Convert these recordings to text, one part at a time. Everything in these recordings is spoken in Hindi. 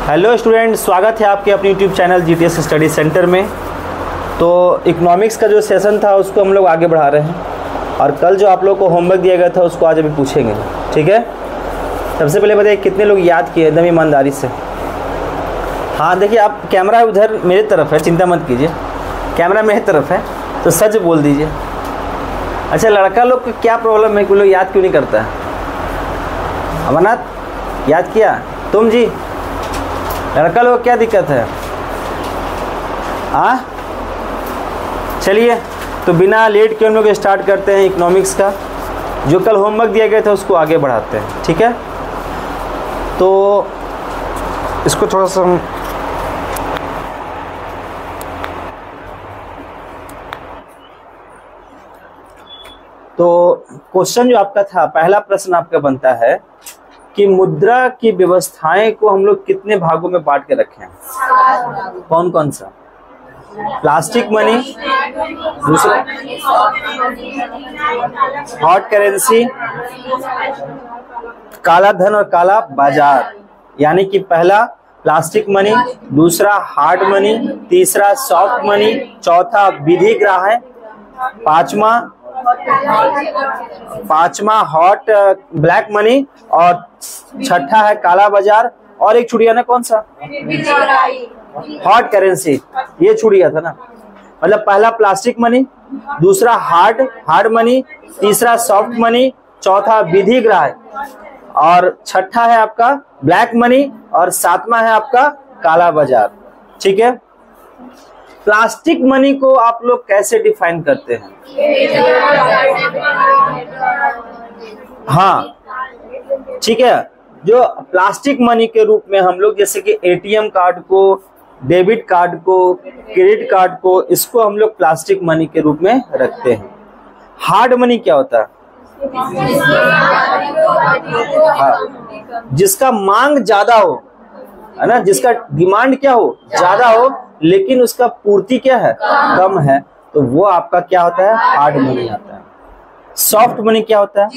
हेलो स्टूडेंट, स्वागत है आपके अपने YouTube channel GTS study centre में। तो इकोनॉमिक्स का जो सेशन था उसको हम लोग आगे बढ़ा रहे हैं और कल जो आप लोग को होमवर्क दिया गया था उसको आज अभी पूछेंगे, ठीक है। सबसे पहले बताइए कितने लोग याद किए एकदम ईमानदारी से। हाँ देखिए, आप कैमरा उधर मेरी तरफ है, चिंता मत कीजिए, कैमरा मेरी तरफ है तो सच बोल दीजिए। अच्छा, लड़का लोग को क्या प्रॉब्लम है, कोई लोग याद क्यों नहीं करता है? अमरनाथ याद किया, तुम जी लड़का लोग क्या दिक्कत है? चलिए तो बिना लेट के हम लोग स्टार्ट करते हैं इकोनॉमिक्स का। जो कल होमवर्क दिया गया था उसको आगे बढ़ाते हैं, ठीक है। तो इसको थोड़ा सा तो क्वेश्चन जो आपका था, पहला प्रश्न आपका बनता है कि मुद्रा की व्यवस्थाएं को हम लोग कितने भागों में बांट के रखे हैं? कौन कौन सा? प्लास्टिक मनी, दूसरा हॉट करेंसी, काला धन और काला बाजार। यानी कि पहला प्लास्टिक मनी, दूसरा हार्ड मनी, तीसरा सॉफ्ट मनी, चौथा विधिग्राह्य, पांचवा हॉट ब्लैक मनी और छठा है काला बाजार। और एक छुड़िया ना, कौन सा? Hot currency. ये छुड़िया था ना, मतलब पहला प्लास्टिक मनी, दूसरा हार्ड मनी, तीसरा सॉफ्ट मनी, चौथा विधिग्राह्य और छठा है आपका ब्लैक मनी और सातवां है आपका काला बाजार, ठीक है। प्लास्टिक मनी को आप लोग कैसे डिफाइन करते हैं? हाँ ठीक है, जो प्लास्टिक मनी के रूप में हम लोग जैसे कि एटीएम कार्ड को, डेबिट कार्ड को, क्रेडिट कार्ड को, इसको हम लोग प्लास्टिक मनी के रूप में रखते हैं। हार्ड मनी क्या होता है? हाँ, जिसका मांग ज्यादा हो, है ना, जिसका डिमांड क्या हो, ज्यादा हो, लेकिन उसका पूर्ति क्या है, कम है, तो वो आपका क्या होता है? हार्ड मनी आता है। सॉफ्ट मनी क्या होता है?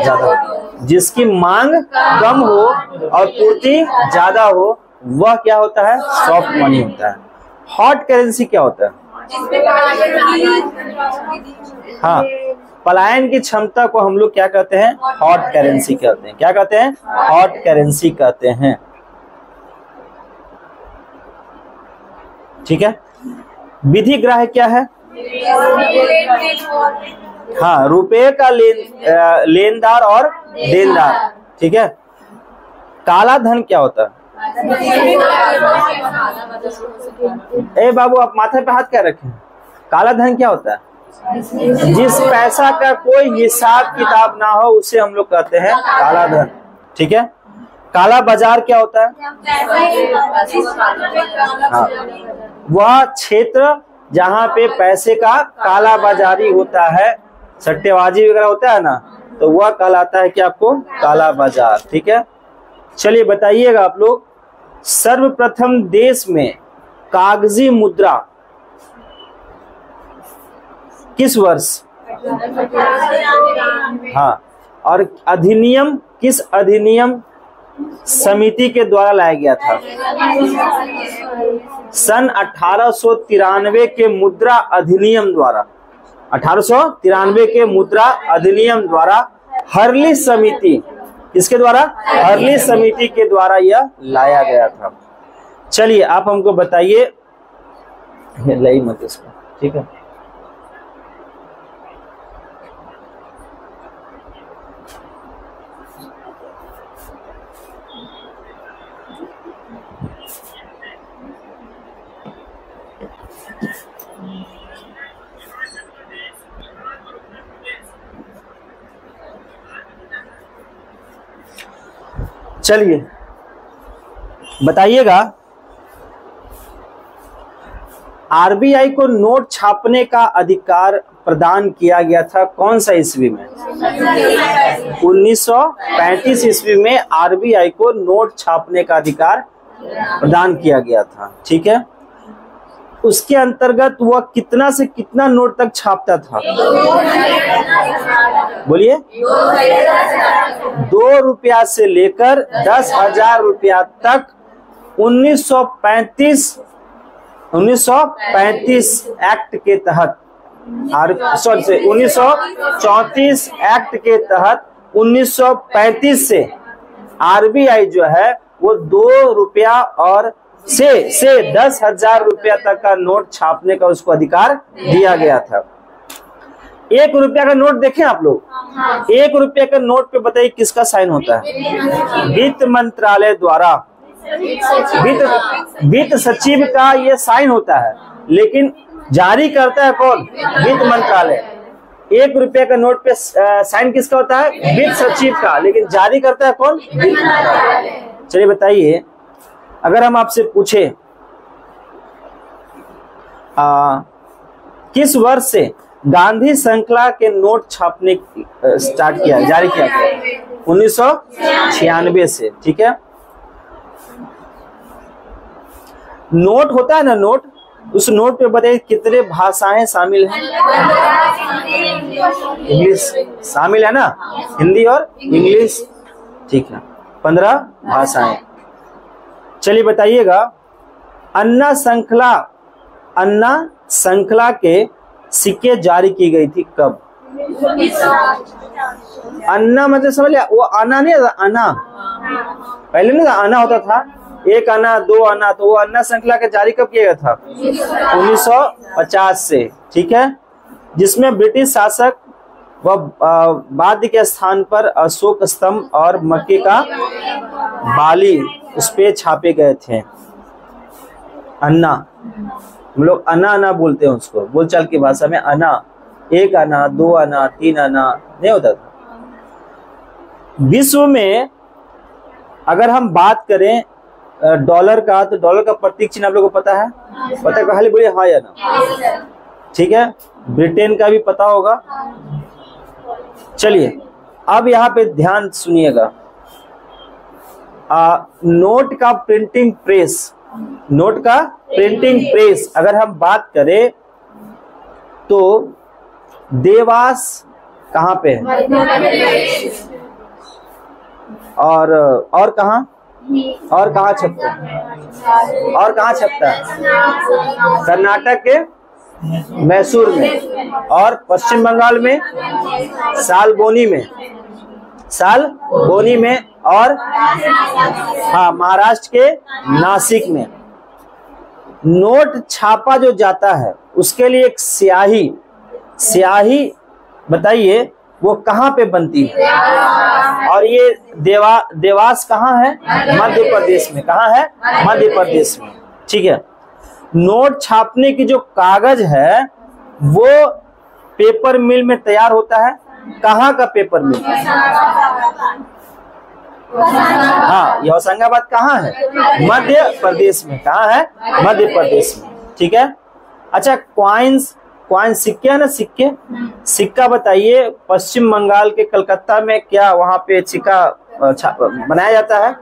ज्यादा, जिसकी मांग कम हो और पूर्ति ज्यादा हो, वह क्या होता है? सॉफ्ट मनी होता है। हॉट करेंसी क्या होता है? हाँ, पलायन की क्षमता को हम लोग क्या कहते हैं? हॉट करेंसी कहते हैं। क्या कहते हैं? हॉट करेंसी कहते हैं, ठीक है। विधिग्राह्य क्या है? हाँ, रुपए का लेनदार और देनदार, ठीक है। काला धन क्या होता है? ए बाबू, आप माथे पे हाथ क्या रखे? काला धन क्या होता है? जिस पैसा का कोई हिसाब किताब ना हो उसे हम लोग कहते हैं काला धन, ठीक है। काला बाजार क्या होता है? हाँ, वह क्षेत्र जहाँ पे पैसे का काला बाजारी होता है, सट्टेबाजी वगैरह होता है ना, तो वह कहलाता है कि आपको काला बाजार, ठीक है। चलिए बताइएगा आप लोग, सर्वप्रथम देश में कागजी मुद्रा किस वर्ष? हाँ, और अधिनियम किस अधिनियम समिति के द्वारा लाया गया था? सन 1893 के मुद्रा अधिनियम द्वारा, 1893 के मुद्रा अधिनियम द्वारा हर्ली समिति, इसके द्वारा हर्ली समिति के द्वारा यह लाया गया था। चलिए आप हमको बताइए, लाई मत इसको, ठीक है। चलिए बताइएगा, आरबीआई को नोट छापने का अधिकार प्रदान किया गया था कौन सा ईस्वी में? 1935 ईस्वी में आरबीआई को नोट छापने का अधिकार प्रदान किया गया था, ठीक है। उसके अंतर्गत वह कितना से कितना नोट तक छापता था? बोलिए। 2 रुपया से लेकर 10,000 रुपया तक 1935 एक्ट के तहत 1934 एक्ट के तहत 1935 से आरबीआई जो है वो 2 रुपया और से 10,000 रुपया तक का नोट छापने का उसको अधिकार दिया गया था। 1 रुपया का नोट देखें आप लोग। 1 रुपया का नोट पे बताइए किसका साइन होता है? वित्त मंत्रालय द्वारा, वित्त सचिव का ये साइन होता है, लेकिन जारी करता है कौन? वित्त मंत्रालय। 1 रुपया का नोट पे साइन किसका होता है? वित्त सचिव का, लेकिन जारी करता है कौन? वित्त मंत्रालय। चलिए बताइए, अगर हम आपसे पूछे किस वर्ष से गांधी श्रृंखला के नोट छापने स्टार्ट किया, जारी किया गया? 1996 से। ठीक है। नोट होता है ना, नोट, उस नोट पे बताइए कितने भाषाएं शामिल हैं? इंग्लिश शामिल है ना, हिंदी और इंग्लिश। ठीक है, 15 भाषाएं। चलिए बताइएगा, अन्ना श्रृंखला के सिक्के जारी की गई थी कब? अन्ना मतलब समझ लिया, वो आना नहीं था, आना पहले नहीं था, आना होता था, 1 आना 2 आना, तो वो अन्ना श्रृंखला के जारी कब किया गया था? 1950 से। ठीक है, जिसमें ब्रिटिश शासक व वाद्य के स्थान पर अशोक स्तंभ और मक्के का बाली उस पे छापे गए थे। अन्ना, हम लोग अन्ना बोलते हैं उसको, बोलचाल की भाषा में अन्ना। 1 आना 2 आना 3 आना नहीं होता था। विश्व में अगर हम बात करें डॉलर का, तो डॉलर का प्रतीक चिन्ह आप लोगों को पता है? पता है? पहले बोलिए हाँ या ना। ठीक है, ब्रिटेन का भी पता होगा। चलिए अब यहाँ पे ध्यान सुनिएगा, नोट का प्रिंटिंग प्रेस, नोट का प्रिंटिंग प्रेस अगर हम बात करें तो देवास कहाँ पे है? और कहाँ छपता है? और कहाँ छपता है? कर्नाटक के मैसूर में, और पश्चिम बंगाल में सालबोनी में, और हाँ महाराष्ट्र के नासिक में। नोट छापा जो जाता है उसके लिए एक स्याही बताइए वो कहाँ पे बनती है? और ये देवास कहाँ है? मध्य प्रदेश में। कहाँ है? मध्य प्रदेश में। ठीक है। नोट छापने की जो कागज है वो पेपर मिल में तैयार होता है। कहाँ का पेपर मिल? हाँ, ये होशंगाबाद कहाँ है? मध्य प्रदेश में। कहाँ है? मध्य प्रदेश में। ठीक है। अच्छा, कॉइन सिक्के है ना, सिक्का बताइए पश्चिम बंगाल के कलकत्ता में क्या वहां पे सिक्का बनाया जाता है?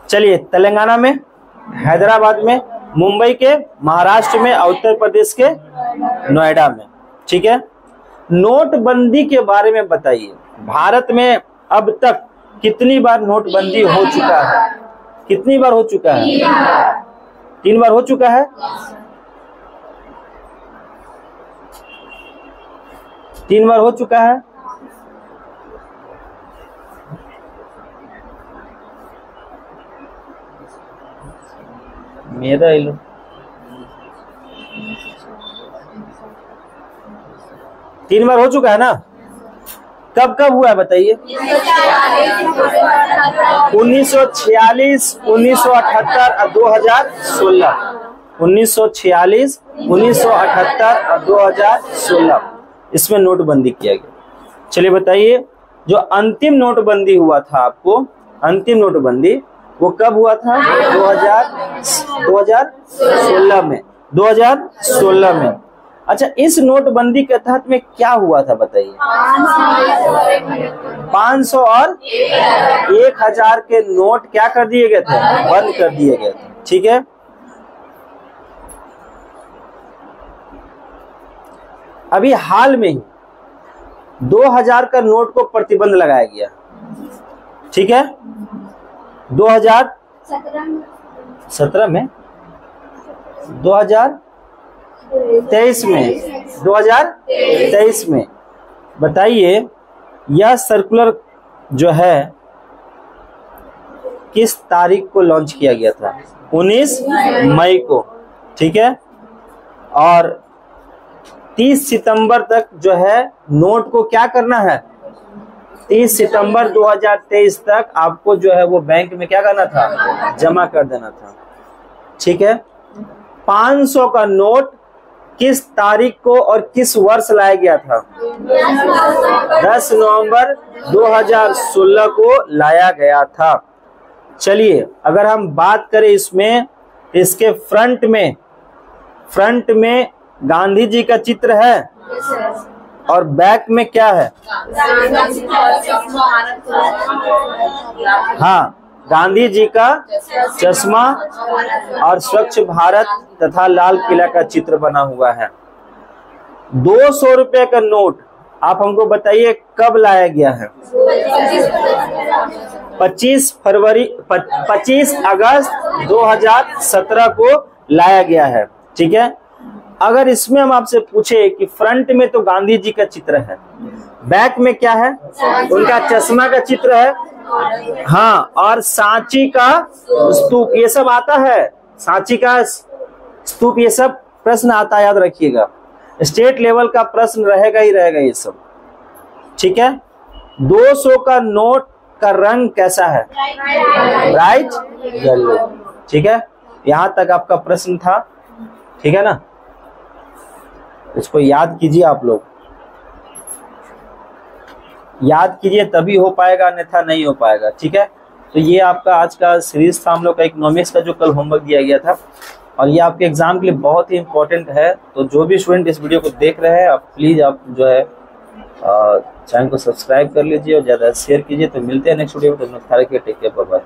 चलिए, तेलंगाना में, हैदराबाद में, मुंबई के, महाराष्ट्र में, उत्तर प्रदेश के नोएडा में। ठीक है। नोटबंदी के बारे में बताइए, भारत में अब तक कितनी बार नोटबंदी हो चुका है? कितनी बार हो चुका है? 3 बार हो चुका है। 3 बार हो चुका है। मेरा लो 3 बार हो चुका है ना। कब कब हुआ है बताइए? 1946, 1978 और 2016। 1946, 1978 और 2016 इसमें नोटबंदी किया गया। चलिए बताइए, जो अंतिम नोटबंदी हुआ था आपको, अंतिम नोटबंदी वो कब हुआ था? 2016 में। 2016 में। अच्छा, इस नोटबंदी के तहत में क्या हुआ था बताइए? 500 और 1000 के नोट क्या कर दिए गए थे? बंद कर दिए गए थे। ठीक है। अभी हाल में ही 2000 का नोट को प्रतिबंध लगाया गया, ठीक है, 2017 में, 2023 में, 2023 में। बताइए यह सर्कुलर जो है किस तारीख को लॉन्च किया गया था? 19 मई को, ठीक है। और 30 सितंबर तक जो है नोट को क्या करना है? 30 सितंबर 2023 तक आपको जो है वो बैंक में क्या करना था? जमा कर देना था, ठीक है। 500 का नोट किस तारीख को और किस वर्ष लाया गया था? 10 नवंबर 2016 को लाया गया था। चलिए अगर हम बात करें इसमें, इसके फ्रंट में गांधी जी का चित्र है और बैक में क्या है? हाँ, गांधी जी का चश्मा और स्वच्छ भारत तथा लाल किला का चित्र बना हुआ है। 200 रुपए का नोट आप हमको बताइए कब लाया गया है? 25 अगस्त 2017 को लाया गया है, ठीक है। अगर इसमें हम आपसे पूछे कि फ्रंट में तो गांधी जी का चित्र है, बैक में क्या है? उनका चश्मा का चित्र है, हाँ, और सांची का स्तूप, ये सब आता है, सांची का स्तूप, ये सब प्रश्न आता है, याद रखिएगा। स्टेट लेवल का प्रश्न रहेगा ही रहेगा ये सब, ठीक है। 200 का नोट का रंग कैसा है? ब्राइट येलो, ठीक है। यहां तक आपका प्रश्न था, ठीक है ना। इसको याद कीजिए, आप लोग याद कीजिए तभी हो पाएगा, अन्यथा नहीं हो पाएगा, ठीक है। तो ये आपका आज का सीरीज था हम लोग का इकोनॉमिक्स का, जो कल होमवर्क दिया गया था, और ये आपके एग्जाम के लिए बहुत ही इंपॉर्टेंट है। तो जो भी स्टूडेंट इस वीडियो को देख रहे हैं, आप प्लीज आप जो है चैनल को सब्सक्राइब कर लीजिए और ज्यादा शेयर कीजिए। तो मिलते हैं नेक्स्ट वीडियो में, टेक केयर, बाय बाय।